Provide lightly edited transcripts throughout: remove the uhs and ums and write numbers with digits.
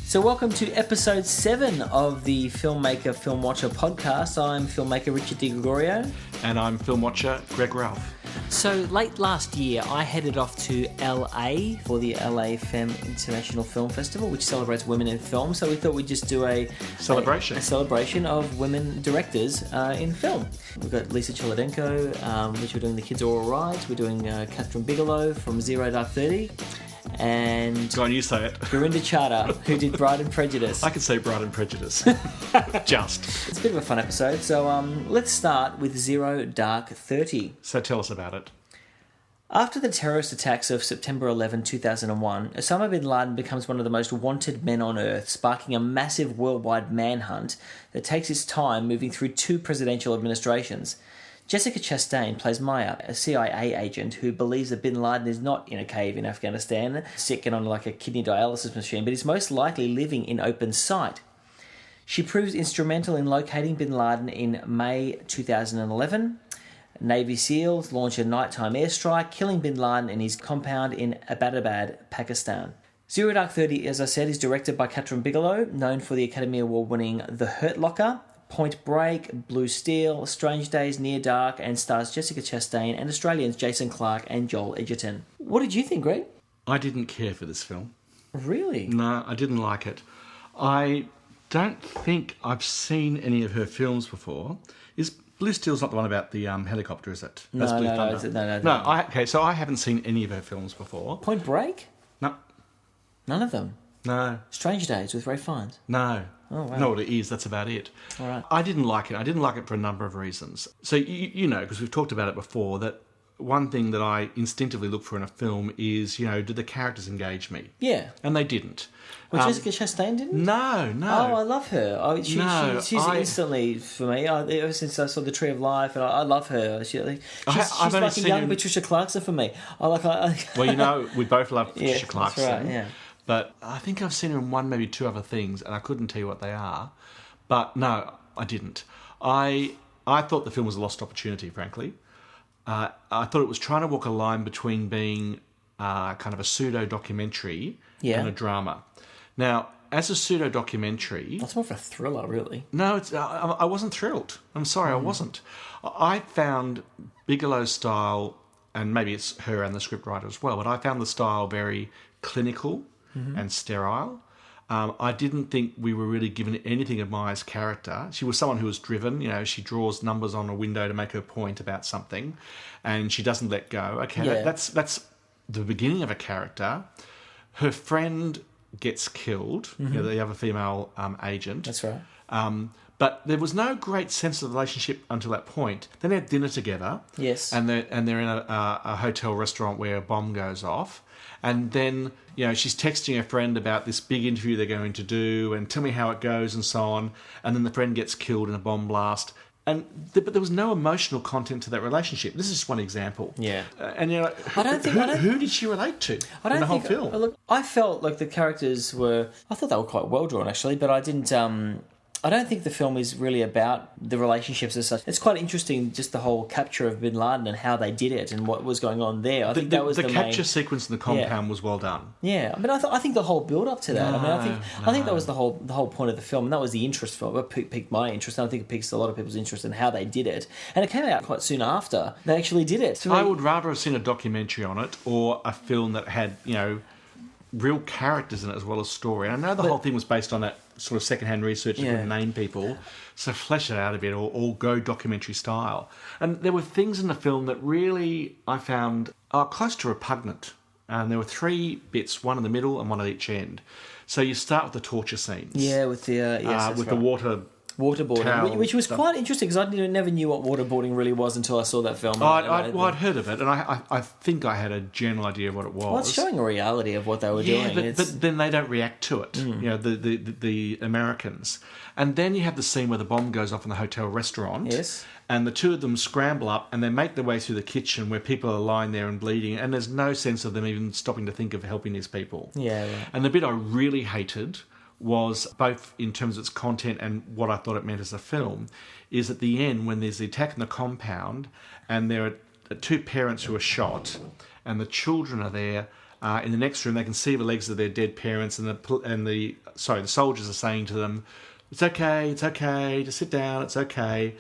So welcome to episode 7 of the Filmmaker Film Watcher podcast. I'm filmmaker Richard Di Gregorio. And I'm film watcher Greg Ralph. So late last year, I headed off to LA for the LA Femme International Film Festival, which celebrates women in film. So we thought we'd just do a celebration of women directors in film. We've got Lisa Cholodenko, which we're doing The Kids Are All Right. We're doing Catherine Bigelow from 0 Dark 30. And go on, you say it. Gurinder Chadha, who did Bride and Prejudice. I could say Bride and Prejudice. Just. It's a bit of a fun episode. So let's start with 0 Dark 30. So tell us about it. After the terrorist attacks of September 11, 2001, Osama bin Laden becomes one of the most wanted men on Earth, sparking a massive worldwide manhunt that takes its time moving through 2 presidential administrations. Jessica Chastain plays Maya, a CIA agent who believes that bin Laden is not in a cave in Afghanistan, sick and on like a kidney dialysis machine, but is most likely living in open sight. She proves instrumental in locating bin Laden in May 2011. Navy SEALs launch a nighttime airstrike, killing bin Laden in his compound in Abbottabad, Pakistan. 0 Dark 30, as I said, is directed by Catherine Bigelow, known for the Academy Award-winning The Hurt Locker, Point Break, Blue Steel, Strange Days, Near Dark, and stars Jessica Chastain and Australians Jason Clarke and Joel Edgerton. What did you think, Greg? I didn't care for this film. Really? No, I didn't like it. I don't think I've seen any of her films before. Is Blue Steel's not the one about the helicopter, is it? No, That's Blue no, Thunder. No. So I haven't seen any of her films before. Point Break? No. None of them? No. Strange Days with Ray Fiennes? No. Oh, wow. No, it is. That's about it. All right. I didn't like it. I didn't like it for a number of reasons. So, you know, because we've talked about it before, that one thing that I instinctively look for in a film is, you know, do the characters engage me? Yeah. And they didn't. Well, Jessica Chastain didn't? No. Oh, I love her. She's instantly, for me, ever since I saw The Tree of Life, and I love her. She's like a young Patricia Clarkson for me. Well, you know, we both love Patricia Clarkson. That's right, yeah. But I think I've seen her in one, maybe 2 other things, and I couldn't tell you what they are. But no, I didn't. I thought the film was a lost opportunity, frankly. I thought it was trying to walk a line between being kind of a pseudo-documentary and a drama. Now, as a pseudo-documentary... That's more of a thriller, really. No, I wasn't thrilled. I'm sorry, I wasn't. I found Bigelow's style, and maybe it's her and the scriptwriter as well, but I found the style very clinical and sterile. I didn't think we were really given anything of Maya's character. She was someone who was driven. You know, she draws numbers on a window to make her point about something, and she doesn't let go. Okay, that's the beginning of a character. Her friend gets killed. You know, the other female agent. That's right. But there was no great sense of the relationship until that point. Then they had dinner together. Yes. And they're in a hotel restaurant where a bomb goes off. And then, you know, she's texting her friend about this big interview they're going to do and tell me how it goes and so on. And then the friend gets killed in a bomb blast. But there was no emotional content to that relationship. This is just one example. Yeah. And you know, who did she relate to in the whole film? Look, I felt like the characters were... I thought they were quite well drawn, actually, but I didn't... I don't think the film is really about the relationships as such. It's quite interesting, just the whole capture of bin Laden and how they did it and what was going on there. I think that was the capture sequence in the compound was well done. Yeah, I mean, I think the whole build up to that. I think that was the whole point of the film, and that was the interest for it. It piqued my interest, and I think it piques a lot of people's interest in how they did it. And it came out quite soon after they actually did it. I would rather have seen a documentary on it or a film that had, you know, real characters in it as well as story. And I know the whole thing was based on that sort of secondhand research that couldn't name people, so flesh it out a bit or go documentary style. And there were things in the film that really I found close to repugnant. And there were 3 bits, one in the middle and one at each end. So you start with the torture scenes. Yeah, with the the waterboarding, which was quite interesting because I never knew what waterboarding really was until I saw that film. I'd heard of it, and I think I had a general idea of what it was. Well, it's showing a reality of what they were doing. But then they don't react to it, you know, the Americans. And then you have the scene where the bomb goes off in the hotel restaurant. Yes. And the 2 of them scramble up and they make their way through the kitchen where people are lying there and bleeding, and there's no sense of them even stopping to think of helping these people. Yeah. Right. And the bit I really hated was, both in terms of its content and what I thought it meant as a film, is at the end when there's the attack in the compound and there are 2 parents who are shot and the children are there In the next room, they can see the legs of their dead parents, and the soldiers are saying to them, it's okay, just sit down, it's okay.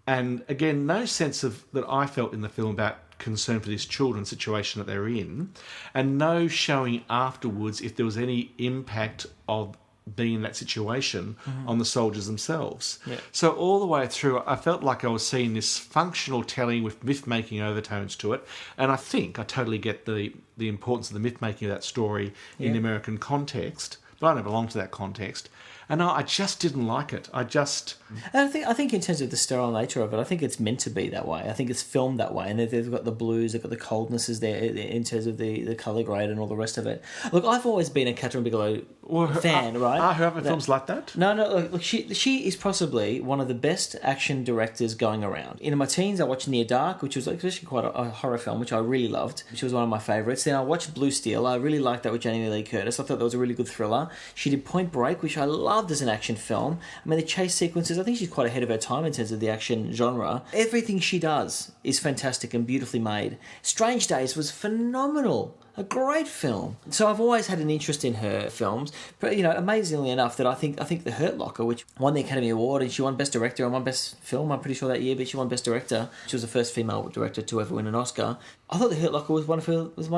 And again, no sense of that I felt in the film about concern for this children's situation that they're in, and no showing afterwards if there was any impact of being in that situation on the soldiers themselves. Yeah. So all the way through, I felt like I was seeing this functional telling with myth-making overtones to it, and I think I totally get the importance of the myth-making of that story in the American context, but I don't belong to that context. And I just didn't like it. And I think in terms of the sterile nature of it, I think it's meant to be that way. I think it's filmed that way, and they've got the blues, they've got the coldnesses there in terms of the colour grade and all the rest of it. Look, I've always been a Catherine Bigelow fan, right? Are her other films like that? No. Look, she is possibly one of the best action directors going around. In my teens, I watched Near Dark, which was actually quite a horror film, which I really loved, which was one of my favourites. Then I watched Blue Steel. I really liked that with Jamie Lee Curtis. I thought that was a really good thriller. She did Point Break, which I loved as an action film. I mean, the chase sequences, I think she's quite ahead of her time in terms of the action genre. Everything she does is fantastic and beautifully made. Strange Days was phenomenal. A great film. So I've always had an interest in her films, but amazingly enough, that I think The Hurt Locker, which won the Academy Award, and she won Best Director and won Best Film, I'm pretty sure that year, but she won Best Director. She was the first female director to ever win an Oscar. I thought The Hurt Locker was one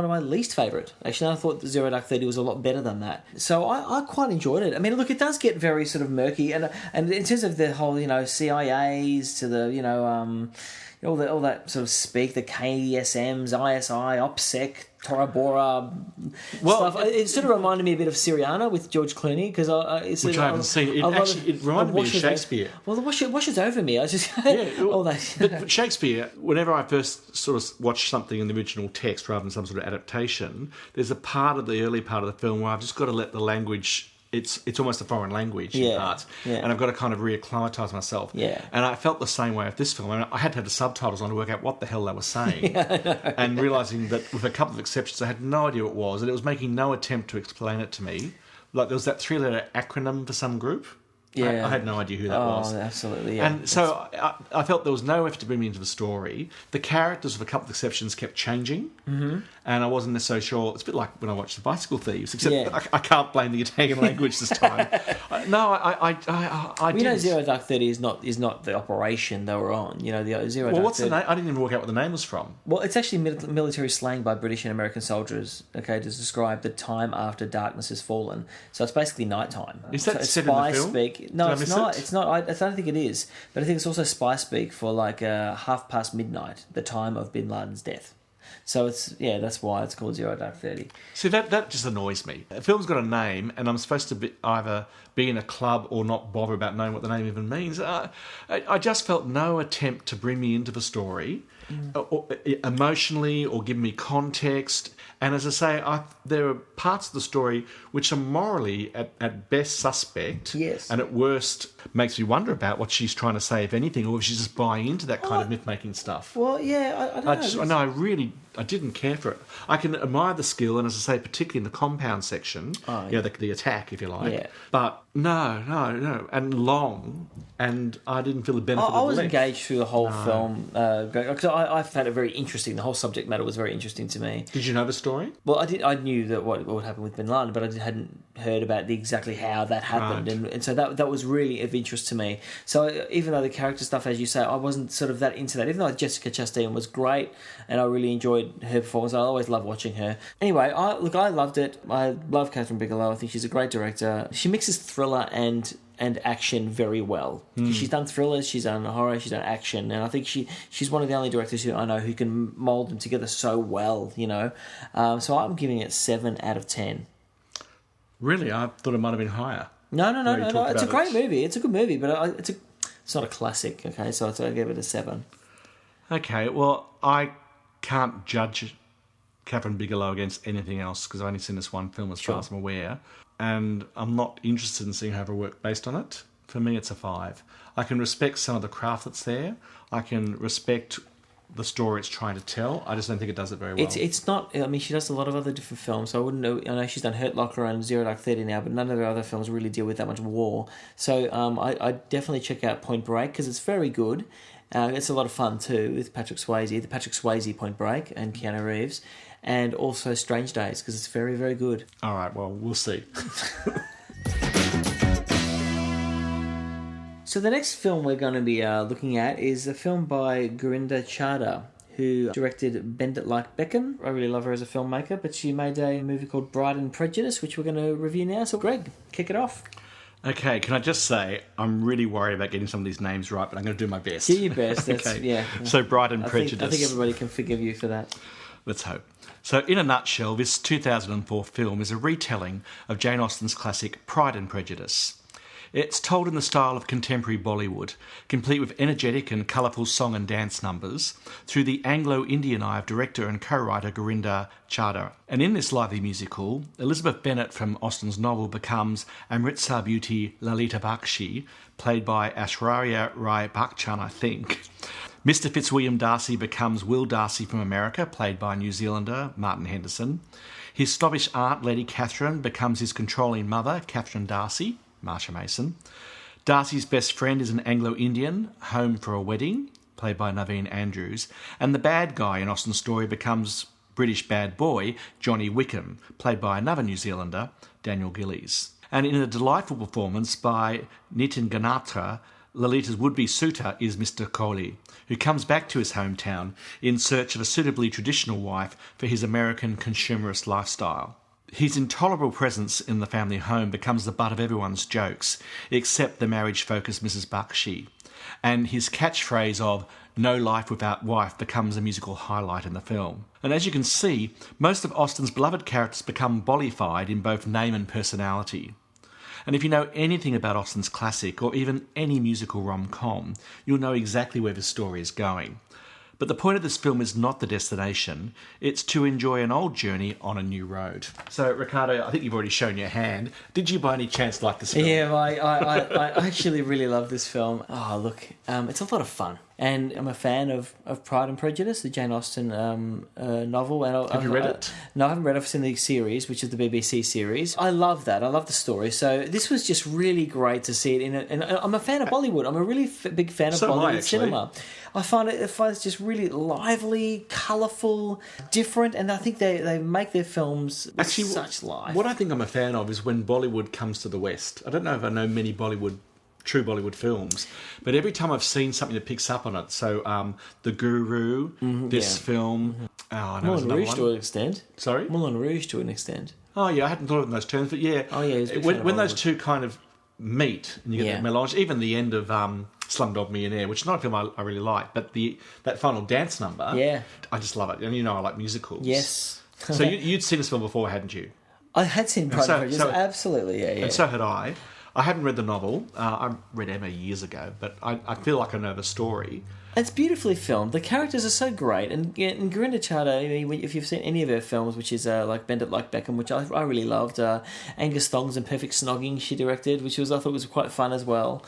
of my least favourite. Actually, I thought Zero Dark 30 was a lot better than that. So I quite enjoyed it. I mean, look, it does get very sort of murky, and in terms of the whole CIAs to the all that sort of speak, the KSMs, ISI, OPSEC, Tora Bora stuff. It sort of reminded me a bit of Syriana with George Clooney, because which I haven't seen. It reminded me of Shakespeare. Well, it washes over me. I just all that. But Shakespeare, whenever I first sort of watch something in the original text rather than some sort of adaptation, there's a part of the early part of the film where I've just got to let the language. It's almost a foreign language in parts, and I've got to kind of reacclimatise myself. Yeah. And I felt the same way with this film. I mean, I had to have the subtitles on to work out what the hell they were saying, and realising that with a couple of exceptions, I had no idea what it was, and it was making no attempt to explain it to me. Like there was that 3-letter acronym for some group. Yeah. I had no idea who that was. Oh, absolutely, yeah. And so I felt there was no effort to bring me into the story. The characters, with a couple of exceptions, kept changing, and I wasn't necessarily sure. It's a bit like when I watched The Bicycle Thieves, except I can't blame the Italian language this time. I didn't. Zero Dark 30 is not the operation they were on. The Zero Dark 30... Well, what's the name? I didn't even work out what the name was from. Well, it's actually military slang by British and American soldiers, to describe the time after darkness has fallen. So it's basically nighttime. Is that set in the film? Speak. No, it's not. It's not. I don't think it is. But I think it's also spy speak for like midnight, the time of Bin Laden's death. So that's why it's called Zero Dark 30. See, that just annoys me. A film's got a name, and I'm supposed to either be in a club or not bother about knowing what the name even means. I just felt no attempt to bring me into the story, or emotionally, or give me context. And as I say, there are parts of the story which are morally, at best, suspect. Yes. And at worst, makes me wonder about what she's trying to say, if anything, or if she's just buying into that kind of myth-making stuff. Well, yeah, I don't know. I didn't care for it. I can admire the skill, and as I say, particularly in the compound section, the attack, if you like. Yeah. But no, and long, and I didn't feel the benefit of the I was engaged through the whole film, because I found it very interesting. The whole subject matter was very interesting to me. Did you know the story? Well, I knew that what would happen with Bin Laden, but I hadn't heard about exactly how that happened, and so that was really of interest to me. So even though the character stuff, as you say, I wasn't sort of that into that. Even though Jessica Chastain was great, and I really enjoyed her performance, I always love watching her. Anyway, I loved it. I love Catherine Bigelow. I think she's a great director. She mixes thriller and action very well. She's done thrillers, she's done horror, she's done action, and I think she's one of the only directors who I know who can mould them together so well. So I'm giving it 7 out of 10. Really, I thought it might have been higher. No. It's a great movie. It's a good movie, but it's not a classic. Okay, so I gave it a 7. Okay, well, I can't judge Catherine Bigelow against anything else because I've only seen this one film as far as I'm aware, and I'm not interested in seeing her work based on it. For me, it's a 5. I can respect some of the craft that's there. I can respect the story it's trying to tell. I just don't think it does it very well. It's not... I mean, she does a lot of other different films, so I wouldn't know... I know she's done Hurt Locker and Zero Dark 30 now, but none of her other films really deal with that much war. So I definitely check out Point Break, because it's very good. It's a lot of fun too with Patrick Swayze, the Patrick Swayze Point Break, and Keanu Reeves. and also Strange Days, because it's very, very good. All right, well, we'll see. So the next film we're going to be looking at is a film by Gurinder Chadha, who directed Bend It Like Beckham. I really love her as a filmmaker, but she made a movie called Bride and Prejudice, which we're going to review now. So Greg, kick it off. Okay, can I just say, I'm really worried about getting some of these names right, but I'm going to do my best. Do your best. That's, okay. Yeah. So Bride and Prejudice. I think everybody can forgive you for that. Let's hope. So in a nutshell, this 2004 film is a retelling of Jane Austen's classic Pride and Prejudice. It's told in the style of contemporary Bollywood, complete with energetic and colourful song and dance numbers, through the Anglo-Indian eye of director and co-writer Gurinder Chadha. And in this lively musical, Elizabeth Bennet from Austen's novel becomes Amritsar beauty Lalita Bakshi, played by Aishwarya Rai Bachchan, I think. Mr. Fitzwilliam Darcy becomes Will Darcy from America, played by New Zealander Martin Henderson. His snobbish aunt, Lady Catherine, becomes his controlling mother, Catherine Darcy, Marsha Mason. Darcy's best friend is an Anglo-Indian, home for a wedding, played by Naveen Andrews. And the bad guy in Austen's story becomes British bad boy, Johnny Wickham, played by another New Zealander, Daniel Gillies. And in a delightful performance by Nitin Ganatra, Lalita's would-be suitor is Mr. Kohli, who comes back to his hometown in search of a suitably traditional wife for his American consumerist lifestyle. His intolerable presence in the family home becomes the butt of everyone's jokes, except the marriage-focused Mrs. Bakshi. And his catchphrase of "no life without wife" becomes a musical highlight in the film. And as you can see, most of Austen's beloved characters become Bollyfied in both name and personality. And if you know anything about Austen's classic, or even any musical rom-com, you'll know exactly where the story is going. But the point of this film is not the destination, it's to enjoy an old journey on a new road. So, Ricardo, I think you've already shown your hand. Did you by any chance like this film? Yeah, I actually really love this film. Oh, look, it's a lot of fun. And I'm a fan of Pride and Prejudice, the Jane Austen novel. And Have you read it? No, I haven't read it. I've seen the series, which is the BBC series. I love that. I love the story. So this was just really great to see it. And I'm a fan of Bollywood. I'm a really big fan of Bollywood cinema. I find it's just really lively, colourful, different, and I think they make their films with such life. What I think I'm a fan of is when Bollywood comes to the West. I don't know if I know many true Bollywood films, but every time I've seen something that picks up on it, so The Guru, film, Moulin Rouge to an extent. Sorry? Moulin Rouge to an extent. Oh yeah, I hadn't thought of it in those terms, but yeah. Oh yeah, when those two kind of meet and you get that melange, even the end of Slumdog Millionaire, which is not a film I really like, but that final dance number, I just love it. And you know I like musicals. Yes. So you'd seen this film before, hadn't you? I had seen Pride and Prejudice, absolutely, yeah. And so had I. I hadn't read the novel. I read Emma years ago, but I feel like I know the story. It's beautifully filmed. The characters are so great. And Gurinder Chadha, if you've seen any of her films, which is like Bend It Like Beckham, which I really loved, Angus Thongs and Perfect Snogging she directed, which I thought was quite fun as well.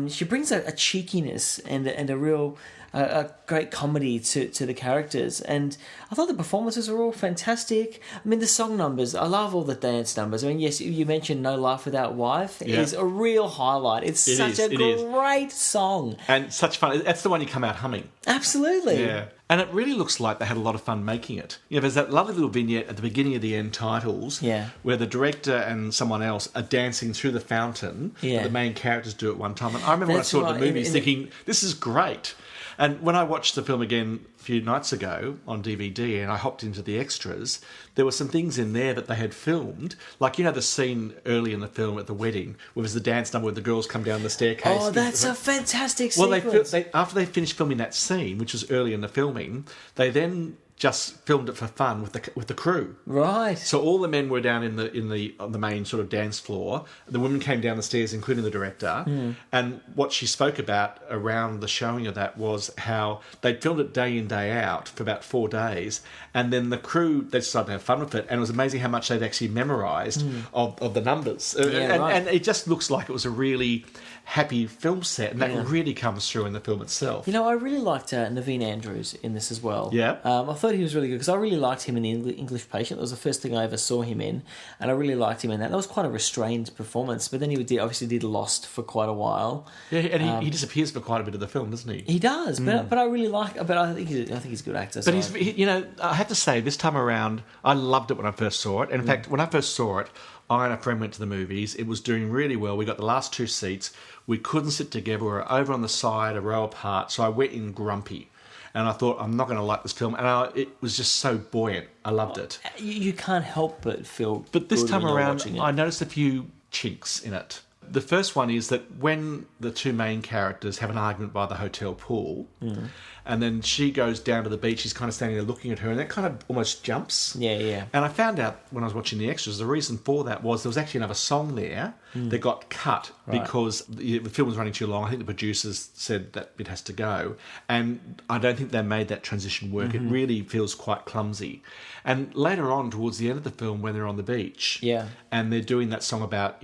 She brings a cheekiness and a real... a great comedy to the characters, and I thought the performances were all fantastic. I mean, the song numbers, I love all the dance numbers. I mean, yes, you mentioned No Life Without Wife. It is a real highlight. It's such a great song. And such fun. That's the one you come out humming. Absolutely. Yeah. And it really looks like they had a lot of fun making it. You know, there's that lovely little vignette at the beginning of the end titles where the director and someone else are dancing through the fountain that the main characters do at one time. And I remember when I saw it in the movies thinking, this is great. And when I watched the film again a few nights ago on DVD and I hopped into the extras, there were some things in there that they had filmed. Like, you know, the scene early in the film at the wedding where there's the dance number where the girls come down the staircase. Oh, that's a fantastic sequence. Well, after they finished filming that scene, which was early in the filming, they then just filmed it for fun with the crew. Right. So all the men were down on the main sort of dance floor. The women came down the stairs, including the director. And what she spoke about around the showing of that was how they'd filmed it day in, day out for about 4 days. And then the crew, they decided to have fun with it. And it was amazing how much they'd actually memorised of the numbers. And it just looks like it was a really happy film set. And that really comes through in the film itself. You know, I really liked Naveen Andrews in this as well. Yeah. I thought thought he was really good because I really liked him in The English Patient. That was the first thing I ever saw him in, and I really liked him in that. That was quite a restrained performance, but then he obviously did Lost for quite a while. Yeah, and he disappears for quite a bit of the film, doesn't he? He does, but I really like. But I think he's a good actor. But I have to say, this time around, I loved it when I first saw it. And in fact, when I first saw it, I and a friend went to the movies. It was doing really well. We got the last 2 seats. We couldn't sit together. We were over on the side, a row apart. So I went in grumpy. And I thought, I'm not going to like this film. And it was just so buoyant. I loved it. You can't help but feel. But this good time when you're around, watching it. I noticed a few chinks in it. The first one is that when the 2 main characters have an argument by the hotel pool, and then she goes down to the beach, he's kind of standing there looking at her, and that kind of almost jumps. Yeah. And I found out when I was watching the extras, the reason for that was there was actually another song there that got cut because the film was running too long. I think the producers said that it has to go. And I don't think they made that transition work. It really feels quite clumsy. And later on, towards the end of the film, when they're on the beach, and they're doing that song about,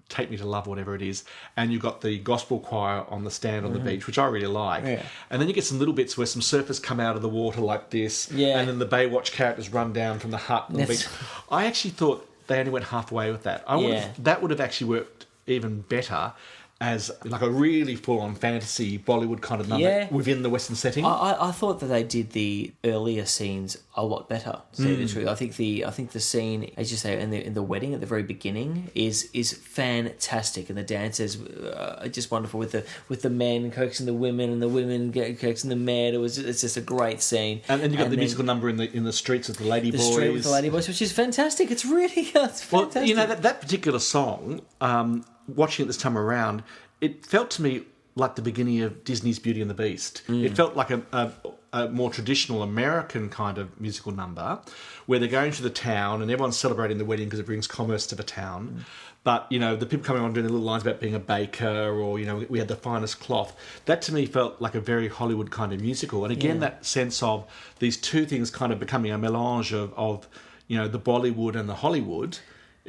Take Me to Love, whatever it is, and you've got the gospel choir on the stand on the beach, which I really like. Yeah. And then you get some little bits where some surfers come out of the water like this, and then the Baywatch characters run down from the hut on the beach. I actually thought they only went halfway with that. That would have actually worked even better as like a really full-on fantasy Bollywood kind of number within the Western setting. I thought that they did the earlier scenes a lot better, to tell you the truth. I think the scene, as you say, in the wedding at the very beginning is fantastic, and the dances are just wonderful with the men coaxing the women and the women coaxing the men. It's just a great scene. And then you got the musical number in the streets with the lady boys. The street with the lady boys, which is fantastic. It's really fantastic. Well, that particular song. Watching it this time around, it felt to me like the beginning of Disney's Beauty and the Beast. It felt like a more traditional American kind of musical number where they're going through the town and everyone's celebrating the wedding because it brings commerce to the town. But, the people coming on doing the little lines about being a baker or, we had the finest cloth. That to me felt like a very Hollywood kind of musical. And again, that sense of these 2 things kind of becoming a melange of the Bollywood and the Hollywood.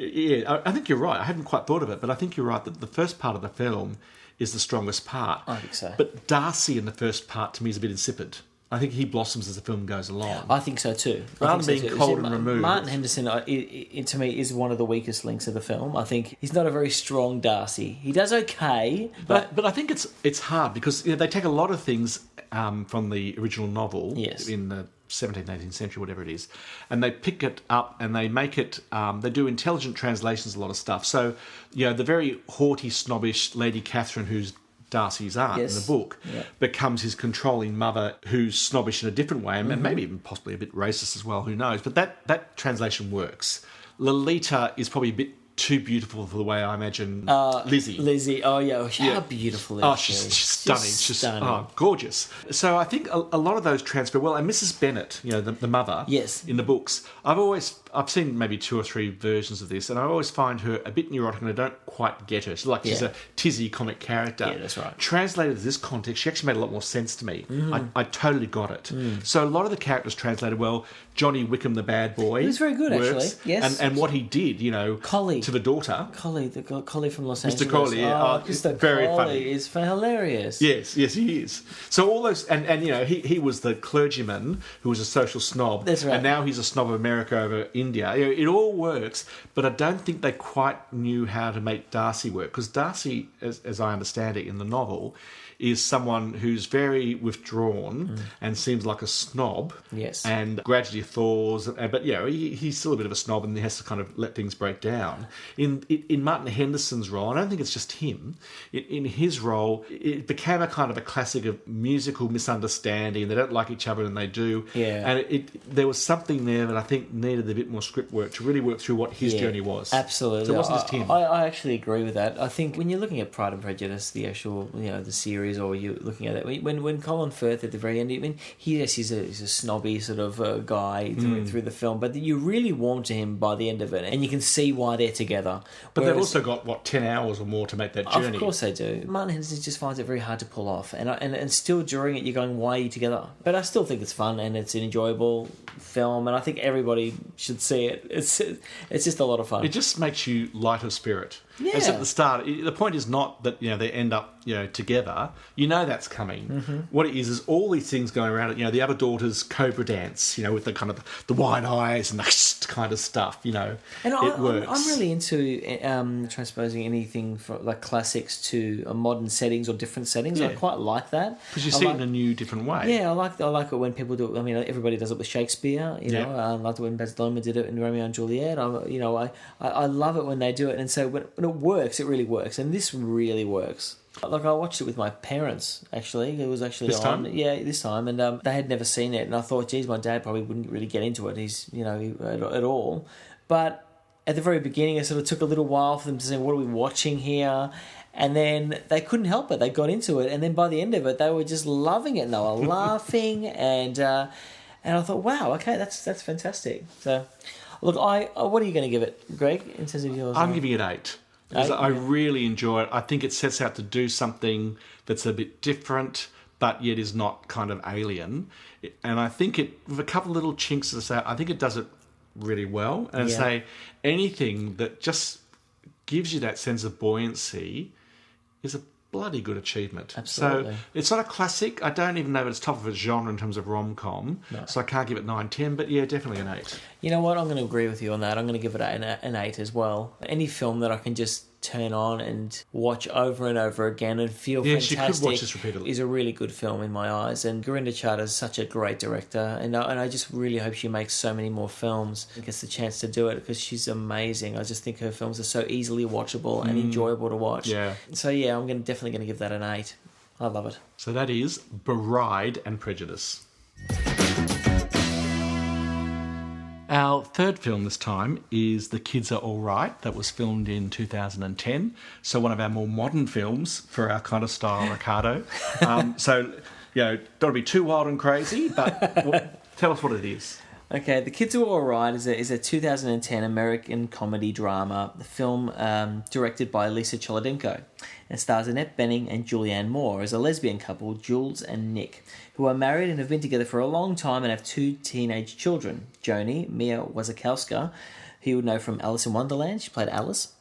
Yeah, I think you're right. I hadn't quite thought of it, but I think you're right that the first part of the film is the strongest part. I think so. But Darcy in the first part, to me, is a bit insipid. I think he blossoms as the film goes along. I think so too. Rather than being cold and removed. Martin Henderson, to me, is one of the weakest links of the film. I think he's not a very strong Darcy. He does okay, but I think it's hard because they take a lot of things from the original novel in the 17th, 18th century, whatever it is, and they pick it up and they make it, they do intelligent translations, a lot of stuff. So, the very haughty, snobbish Lady Catherine, who's Darcy's aunt in the book, becomes his controlling mother who's snobbish in a different way, and maybe even possibly a bit racist as well, who knows. But that translation works. Lolita is probably a bit too beautiful for the way I imagine Lizzie. Lizzie, how beautiful is she? She's stunning. She's stunning. Gorgeous. So I think a lot of those transfer well. And Mrs. Bennet, the mother in the books, I've seen maybe 2 or 3 versions of this, and I always find her a bit neurotic and I don't quite get her. She's a tizzy comic character. Yeah, that's right. Translated to this context, she actually made a lot more sense to me. I totally got it. So a lot of the characters translated well. Johnny Wickham, the bad boy. He was very good, works, actually. Yes. And what he did, Collie. to the daughter. Collie from Los Angeles. Mr. Collie, Mr. very Collie funny. is hilarious. Yes, he is. So all those, and he was the clergyman who was a social snob. That's right. And now he's a snob of America over India. It all works, but I don't think they quite knew how to make Darcy work, because Darcy, as I understand it in the novel, is someone who's very withdrawn and seems like a snob. Yes. And gradually thaws. But, he's still a bit of a snob and he has to kind of let things break down. In Martin Henderson's role, I don't think it's just him. In his role, it became a kind of a classic of musical misunderstanding. They don't like each other and they do. Yeah. And there was something there that I think needed a bit more script work to really work through what his journey was. Absolutely. So it wasn't just him. I actually agree with that. I think when you're looking at Pride and Prejudice, the actual, the series, or you're looking at it, when Colin Firth at the very end, he's a snobby sort of guy, way through the film, but you really warm to him by the end of it, and you can see why they're together. But they've also got 10 hours or more to make that journey. Of course they do. Martin Henderson just finds it very hard to pull off, and still during it you're going, why are you together? But I still think it's fun and it's an enjoyable film, and I think everybody should see it. It's just a lot of fun. It just makes you light of spirit. Yeah. As at the start, the point is not that they end up together. That's coming. Mm-hmm. What it is all these things going around. The other daughter's cobra dance. With the kind of the wide eyes and the kind of stuff. And it works. I'm really into transposing anything from like classics to modern settings or different settings. I quite like that because you see it in a new, different way. Yeah, I like it when people do it. I mean, everybody does it with Shakespeare. I liked it when Baz Luhrmann did it in Romeo and Juliet. I love it when they do it, and so when it works, it really works, and this really works. Like I watched it with my parents. Actually, it was actually this on. Time? Yeah, this time, and they had never seen it, and I thought, geez, my dad probably wouldn't really get into it. He's at all, but at the very beginning, it sort of took a little while for them to say, "What are we watching here?" And then they couldn't help it. They got into it, and then by the end of it, they were just loving it. And they were laughing, and I thought, wow, okay, that's fantastic. So, look, what are you going to give it, Greg, in terms of yours? I'm giving it 8. Because I really enjoy it. I think it sets out to do something that's a bit different, but yet is not kind of alien. And I think with a couple of little chinks to say, I think it does it really well. And say anything that just gives you that sense of buoyancy is a bloody good achievement. Absolutely. So it's not a classic. I don't even know if it's top of its genre in terms of rom-com. No. So I can't give it 9, 10, but yeah, definitely an 8. You know what? I'm going to agree with you on that. I'm going to give it an 8 as well. Any film that I can just turn on and watch over and over again and feel fantastic. You could watch this repeatedly. Is a really good film in my eyes. And Gurinder Chadha is such a great director, and I just really hope she makes so many more films and gets the chance to do it because she's amazing. I just think her films are so easily watchable and enjoyable to watch. Yeah. So yeah, I'm definitely going to give that an 8. I love it. So that is Bride and Prejudice. Our third film this time is The Kids Are All Right. That was filmed in 2010. So one of our more modern films for our kind of style, Ricardo. Don't be too wild and crazy, but tell us what it is. Okay, The Kids Are All Right is a 2010 American comedy drama. The film directed by Lisa Cholodenko. It stars Annette Bening and Julianne Moore as a lesbian couple, Jules and Nick, who are married and have been together for a long time and have 2 teenage children. Joni, Mia Wasikowska, who you would know from Alice in Wonderland, she played Alice,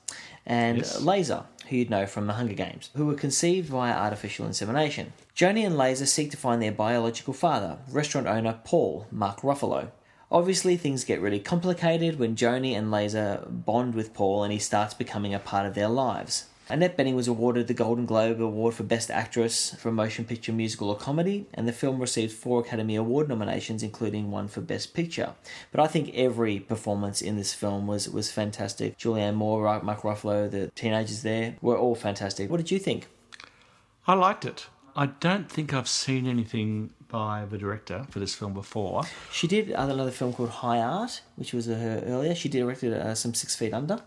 and Laser, who you'd know from The Hunger Games, who were conceived via artificial insemination. Joni and Laser seek to find their biological father, restaurant owner Paul, Mark Ruffalo. Obviously, things get really complicated when Joni and Laser bond with Paul and he starts becoming a part of their lives. Annette Bening was awarded the Golden Globe Award for Best Actress for a Motion Picture, Musical or Comedy, and the film received 4 Academy Award nominations, including 1 for Best Picture. But I think every performance in this film was fantastic. Julianne Moore, Mark Ruffalo, the teenagers there, were all fantastic. What did you think? I liked it. I don't think I've seen anything by the director for this film before. She did another film called High Art, which was her earlier. She directed some 6 Feet Under.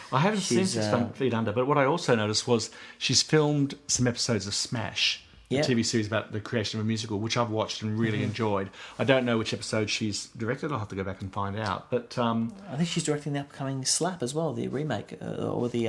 I haven't seen 6 Feet Under, but what I also noticed was she's filmed some episodes of Smash, the TV series about the creation of a musical, which I've watched and really enjoyed. I don't know which episode she's directed. I'll have to go back and find out. But I think she's directing the upcoming Slap as well, the remake, or the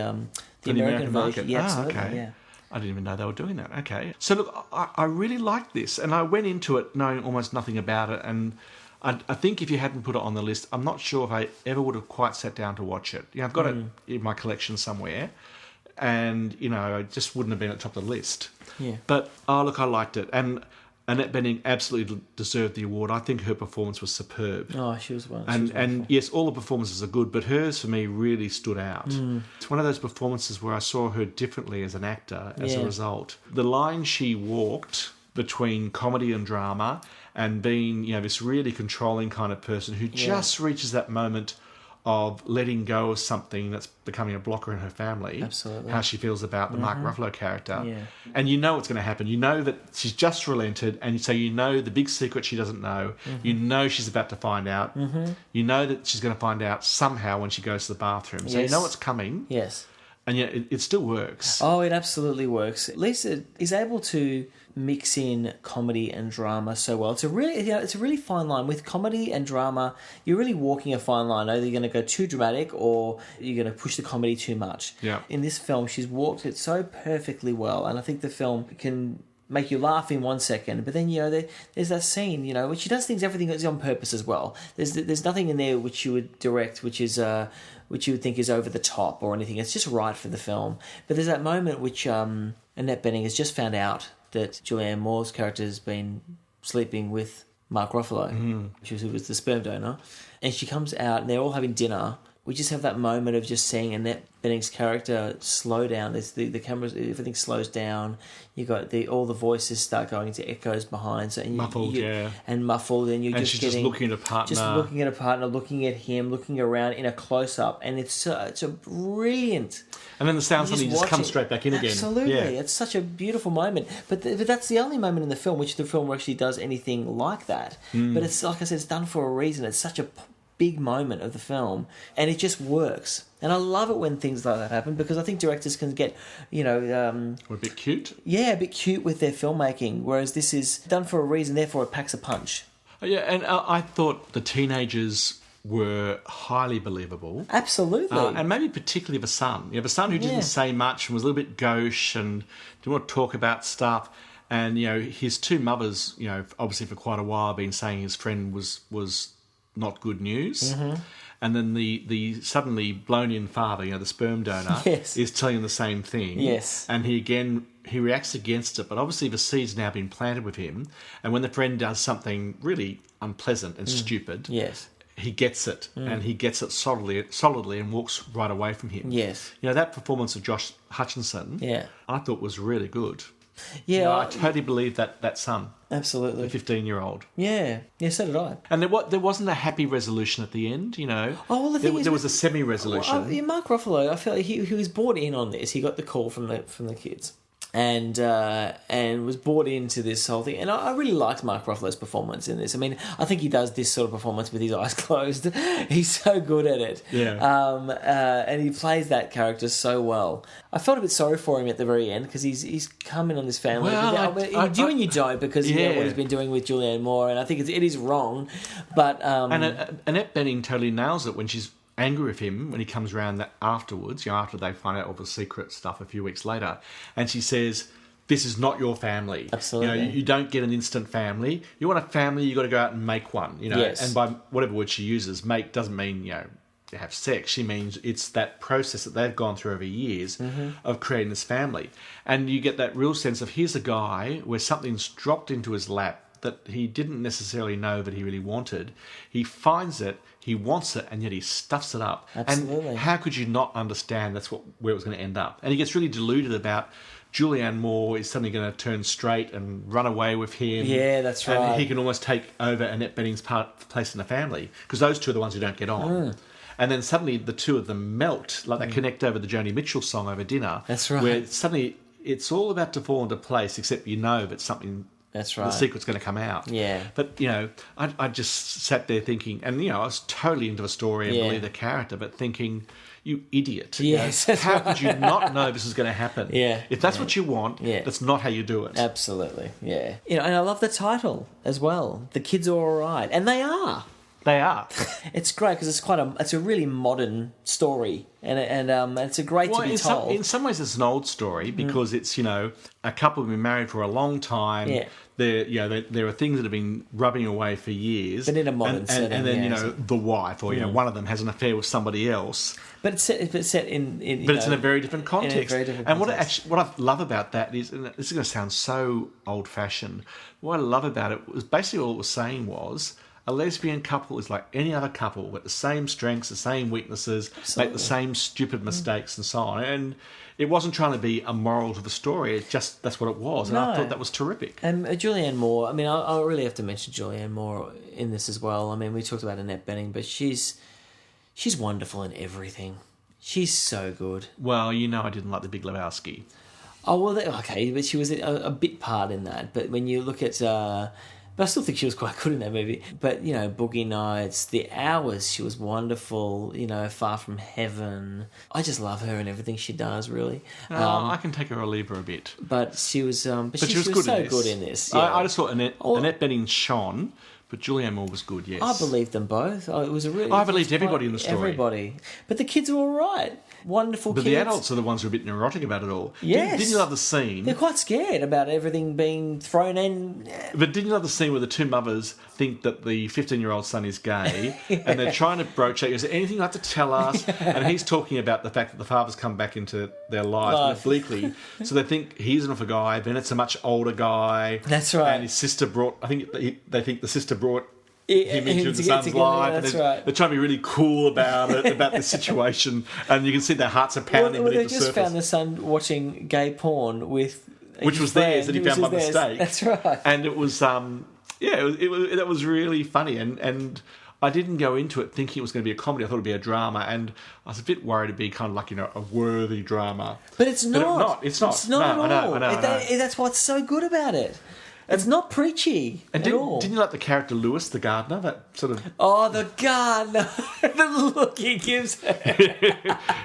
for American market. version. Yeah, absolutely. Okay. Yeah. I didn't even know they were doing that. Okay. So look, I really liked this, and I went into it knowing almost nothing about it, and I think if you hadn't put it on the list, I'm not sure if I ever would have quite sat down to watch it. I've got it in my collection somewhere, and I just wouldn't have been at the top of the list. Yeah. But I liked it, and Annette Bening absolutely deserved the award. I think her performance was superb. Oh, she was one. And yes, all the performances are good, but hers for me really stood out. It's one of those performances where I saw her differently as an actor as a result. The line she walked between comedy and drama and being, this really controlling kind of person who just reaches that moment of letting go of something that's becoming a blocker in her family. Absolutely. How she feels about the Mark Ruffalo character. Yeah. And you know what's going to happen. You know that she's just relented, and so you know the big secret she doesn't know. You know she's about to find out. You know that she's going to find out somehow when she goes to the bathroom. So you know what's coming. Yes. and yet it still works. Oh, it absolutely works. Lisa is able to mix in comedy and drama so well. It's a really fine line. With comedy and drama, you're really walking a fine line. Either you're going to go too dramatic or you're going to push the comedy too much. Yeah. In this film, she's walked it so perfectly well, and I think the film can make you laugh in 1 second, but then there's that scene which she does everything is on purpose as well. There's nothing in there which you would direct which you would think is over the top or anything. It's just right for the film. But there's that moment which Annette Bening has just found out that Julianne Moore's character has been sleeping with Mark Ruffalo, who was the sperm donor, and she comes out and they're all having dinner. We just have that moment of just seeing Annette Bening's character slow down. There's the cameras, everything slows down. You got all the voices start going into echoes behind, so muffled, and muffled, and she's just looking at a partner, looking at him, looking around in a close up, and it's a brilliant. And then the sound suddenly just comes straight back in again. Absolutely, it's such a beautiful moment. But that's the only moment in the film which the film actually does anything like that. But it's like I said, it's done for a reason. It's such a big moment of the film, and it just works. And I love it when things like that happen, because I think directors can get, a bit cute. Yeah, a bit cute with their filmmaking, whereas this is done for a reason, therefore it packs a punch. Yeah, and I thought the teenagers were highly believable. Absolutely. And maybe particularly the son. You have a son who didn't say much and was a little bit gauche and didn't want to talk about stuff. And, his two mothers, obviously for quite a while been saying his friend was not good news. Mm-hmm. And then the suddenly blown-in father, the sperm donor, is telling him the same thing. Yes. And he reacts against it, but obviously the seed's now been planted with him. And when the friend does something really unpleasant and stupid, he gets it, and he gets it solidly and walks right away from him. Yes. That performance of Josh Hutcherson, I thought was really good. Yeah, I totally believe that son. Absolutely. The 15-year-old. Yeah, so did I. And there wasn't a happy resolution at the end, Oh, well, the thing is, there was a semi-resolution. Mark Ruffalo, I feel like he was brought in on this. He got the call from the kids. And was brought into this whole thing. And I really liked Mark Ruffalo's performance in this. I mean, I think he does this sort of performance with his eyes closed. He's so good at it. Yeah. And he plays that character so well. I felt a bit sorry for him at the very end, because he's come in on this family. Well, you do and you don't, because what he's been doing with Julianne Moore, and I think it is wrong. But and Annette Bening totally nails it when she's angry with him when he comes around afterwards, after they find out all the secret stuff a few weeks later, and she says, "This is not your family. Absolutely. You don't get an instant family. You want a family, you got to go out and make one. Yes. And by whatever word she uses, make doesn't mean have sex. She means it's that process that they've gone through over years of creating this family, and you get that real sense of here's a guy where something's dropped into his lap that he didn't necessarily know that he really wanted. He finds it, he wants it, and yet he stuffs it up. Absolutely. And how could you not understand where it was going to end up? And he gets really deluded about Julianne Moore is suddenly going to turn straight and run away with him. Yeah, that's right. And he can almost take over Annette Bening's place in the family, because those two are the ones who don't get on. And then suddenly the two of them melt, like they connect over the Joni Mitchell song over dinner. That's right. Where suddenly it's all about to fall into place, except that something... That's right. The secret's going to come out. Yeah. But, I just sat there thinking, and, I was totally into the story and believe the character, but thinking, you idiot. Yes. How could you not know this is going to happen? Yeah. If that's what you want, that's not how you do it. Absolutely, yeah. And I love the title as well. The Kids Are All Right. And they are. They are. It's great because it's a really modern story, and it's a great to be told. In some ways, it's an old story because it's a couple have been married for a long time. Yeah. There are things that have been rubbing away for years. But in a modern setting, and then the wife or one of them has an affair with somebody else. But it's set in it's in a very different context. In a very different and context. what I love about that is, and this is going to sound so old fashioned. What I love about it was basically all it was saying was, a lesbian couple is like any other couple with the same strengths, the same weaknesses, make the same stupid mistakes and so on. And it wasn't trying to be a moral to the story. It just, that's what it was. And I thought that was terrific. And Julianne Moore, I mean, I really have to mention Julianne Moore in this as well. I mean, we talked about Annette Bening, but she's wonderful in everything. She's so good. Well, I didn't like The Big Lebowski. Oh, well, okay, but she was a bit part in that. But when you look at... But I still think she was quite good in that movie. But, you know, Boogie Nights, The Hours, she was wonderful. You know, Far From Heaven. I just love her and everything she does, really. I can take her or leave her a bit. But she was, but she was good so in this. good in this. I Yeah. just thought Annette Bening shone, but Julianne Moore was good, yes. I believed them both. It was a really. I believed everybody in the story. Everybody. But the kids are all right. Wonderful But kids. the adults are the ones who are a bit neurotic about it all. Yes. Didn't you love the scene? They're quite scared about everything being thrown in. But didn't you love the scene where the two mothers think that the 15-year-old son is gay and they're trying to broach it? Is there anything you have to tell us? And he's talking about the fact that the father's come back into their lives obliquely. So they think he's enough a guy, then it's a much older guy. That's right. And his sister brought, they think the sister brought him to into the get son's together, life. that's and right. They're trying to be really cool about it, about the situation. And you can see their hearts are pounding Well, they beneath the just surface. found the son watching gay porn with... Which was theirs that he found by mistake. That's right. And it was, that was really funny. And I didn't go into it thinking it was going to be a comedy. I thought it would be a drama. And I was a bit worried it'd be kind of like, a worthy drama. But it's not. It's not. It's not No, at all. I know. That's what's so good about it. It's not preachy And at all. didn't you like the character Lewis, the gardener? That sort of... Oh, the gardener. The look he gives her.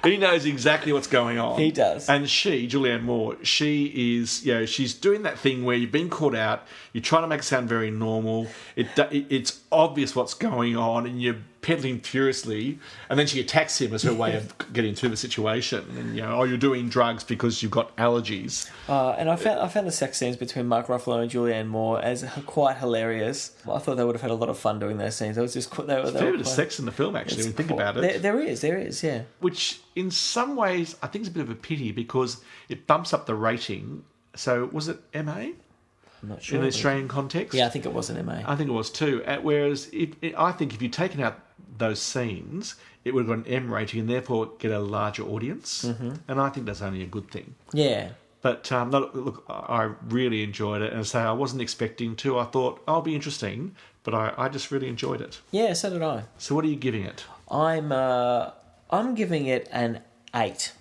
He knows exactly what's going on. He does. And Julianne Moore, she is, she's doing that thing where you've been caught out, you're trying to make it sound very normal, it's obvious what's going on, and you're peddling furiously, and then she attacks him as her way of getting to the situation. And, you're doing drugs because you've got allergies. And I found the sex scenes between Mark Ruffalo and Julianne Moore as quite hilarious. I thought they would have had a lot of fun doing those scenes. It was just they were There's a fair bit of sex in the film, actually, when you think about it. There is, yeah. Which, in some ways, I think is a bit of a pity because it bumps up the rating. So, was it MA? I'm not sure. In the Australian context? Yeah, I think it was an MA. I think it was too. Whereas, I think if you'd taken out those scenes, it would have got an M rating and therefore get a larger audience. Mm-hmm. And I think that's only a good thing. Yeah. But look, I really enjoyed it. And so I wasn't expecting to. I thought, it'll be interesting. But I just really enjoyed it. Yeah, so did I. So what are you giving it? I'm giving it an 8.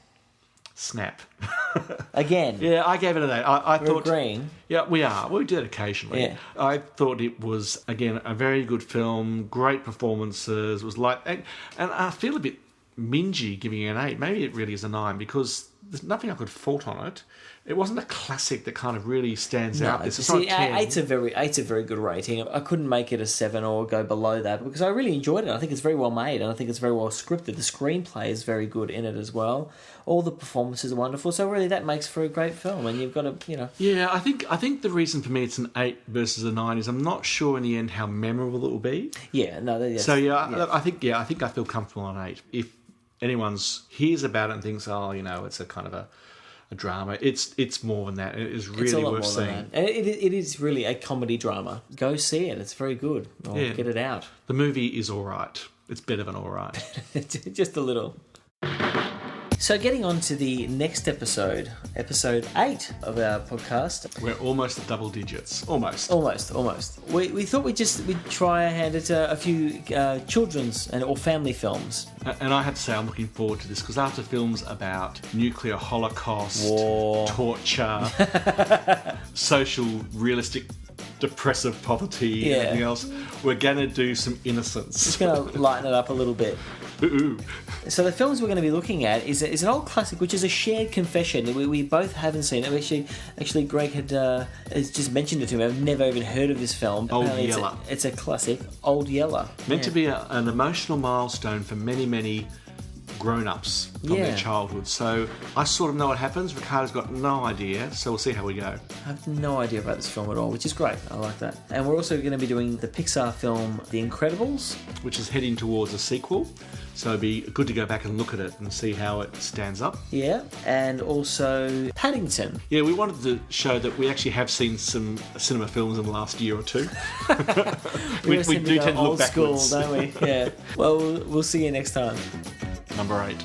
Snap. Again. Yeah, I gave it an 8. I We're thought... agreeing. Yeah, we are. We do it occasionally. Yeah. I thought it was, again, a very good film, great performances. It was and I feel a bit mingy giving it an 8. Maybe it really is a 9 because there's nothing I could fault on it. It wasn't a classic that kind of really stands out. It's not a 10. 8's a very good rating. I couldn't make it a 7 or go below that because I really enjoyed it. I think it's very well made and I think it's very well scripted. The screenplay is very good in it as well. All the performances are wonderful. So really that makes for a great film and you've got to, Yeah, I think the reason for me it's an 8 versus a 9 is I'm not sure in the end how memorable it will be. Yeah, no. So I think I feel comfortable on 8. If anyone hears about it and thinks, it's a kind of a drama, it's more than that. It is really worth seeing. And it is really a comedy drama. Go see it. It's very good. Get it out. The movie is all right. It's better than all right. Just a little. So getting on to the next episode 8 of our podcast. We're almost at double digits. Almost. We thought we'd try our hand at a few children's or family films. And I have to say I'm looking forward to this because after films about nuclear holocaust, war, torture, social, realistic, depressive poverty, and everything else, we're going to do some innocence. Just going to lighten it up a little bit. Ooh. So the films we're going to be looking at is an old classic, which is a shared confession. We both haven't seen it. Actually, Greg has just mentioned it to me. I've never even heard of this film. Old Apparently Yeller. It's a classic. Old Yeller. Meant to be an emotional milestone for many, many grown-ups from their childhood. So I sort of know what happens. Ricardo's got no idea, so we'll see how we go. I have no idea about this film at all, which is great. I like that. And we're also going to be doing the Pixar film The Incredibles, which is heading towards a sequel. So it'd be good to go back and look at it and see how it stands up. Yeah, and also Paddington. Yeah, we wanted to show that we actually have seen some cinema films in the last year or two. we do tend to look backwards. Old school, don't we? Yeah. Well, we'll see you next time. Number 8.